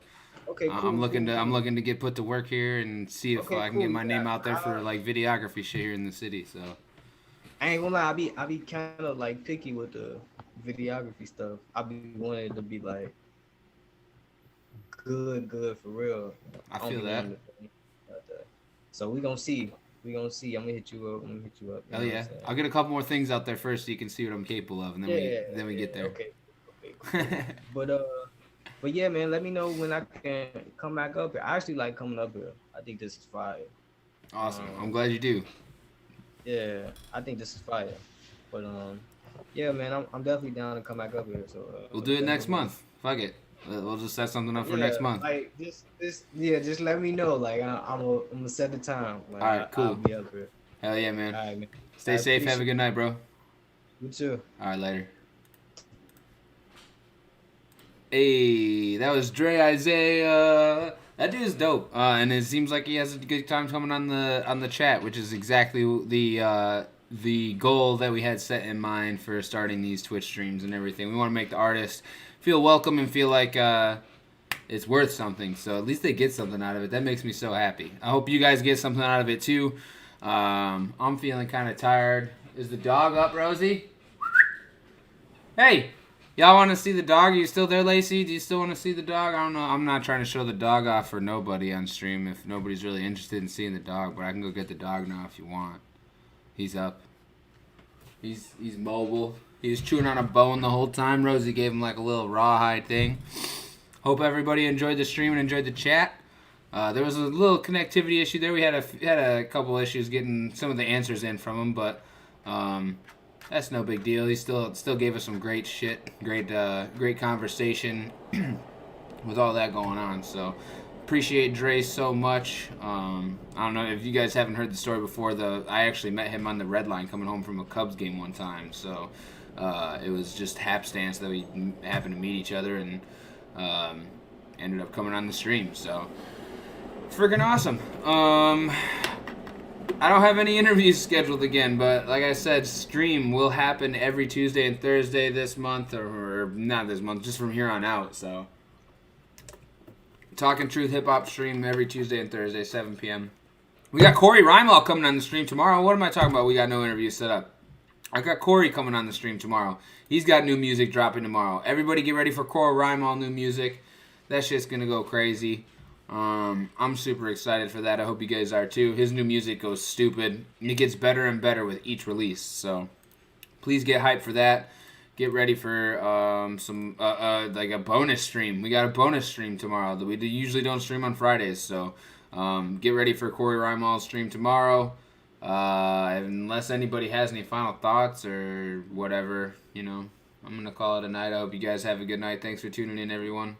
Okay, I'm cool, cool, I'm cool. looking to get put to work here and see if Okay, I can get cool. my Yeah, name out there for like videography shit here in the city. So I ain't gonna lie. I be kind of like picky with the videography stuff. I be wanting it to be like good for real. I I don't feel be that. wanting to do like that. So we gonna see. We gonna see. I'm gonna hit you up. I'm gonna hit you up. You Hell know what I'm yeah, saying? I'll get a couple more things out there first so you can see what I'm capable of, and Yeah, then we get yeah. there. Okay, cool. But yeah, man. Let me know when I can come back up here. I actually like coming up here. I think this is fire. Awesome. I'm Um, glad you do. yeah, I think this is fire. But yeah, man. I'm definitely down to come back up here. So We'll do it next definitely. month. Fuck it. We'll just set something up for Yeah, next month. like yeah, just let me know. Like I'm gonna set the time. Like All right, I'll cool. be up here. Hell yeah, man. All right, man. I Stay safe. Have a appreciate good night, bro. you too. All right, later. Hey, that was Dre Izaya. That dude is dope, and it seems like he has a good time coming on the chat, which is exactly the goal that we had set in mind for starting these Twitch streams and everything. We want to make the artist feel welcome and feel like it's worth something. So at least they get something out of it. That makes me so happy. I hope you guys get something out of it too. I'm feeling kind of tired. Is the dog up, Rosie? Hey, Y'all want to see the dog? Are you still there, Lacey? Do you still want to see the dog? I don't know. I'm not trying to show the dog off for nobody on stream if nobody's really interested in seeing the dog, but I can go get the dog now if you want. He's up. He's mobile. He was chewing on a bone the whole time. Rosie gave him like a little rawhide thing. Hope everybody enjoyed the stream and enjoyed the chat. There was a little connectivity issue there. We had a couple issues getting some of the answers in from him, but that's no big deal. He still gave us some great shit, great conversation with all that going on. So appreciate Dre so much. I don't know if you guys haven't heard the story before. I actually met him on the red line coming home from a Cubs game one time. So it was just hapstance that we happened to meet each other and ended up coming on the stream. So freaking awesome. I don't have any interviews scheduled again, but like I said, stream will happen every Tuesday and Thursday this month, or not this month, just from here on out. So, Talkin Truth Hip Hop stream every Tuesday and Thursday, 7 p.m. We got Corey Rymall coming on the stream tomorrow. What am I talking about? We got no interviews set up. I got Corey coming on the stream tomorrow. He's got new music dropping tomorrow. Everybody get ready for Corey Rymall new music. That shit's gonna go crazy. I'm super excited for that. I hope you guys are too. His new music goes stupid. It gets better and better with each release. So please get hyped for that. Get ready for some like a bonus stream. We got a bonus stream tomorrow that we usually don't stream on Fridays. So get ready for Corey Rymall's stream tomorrow. Unless anybody has any final thoughts or whatever, I'm gonna call it a night. I hope you guys have a good night. Thanks for tuning in, everyone.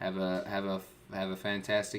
Have a fantastic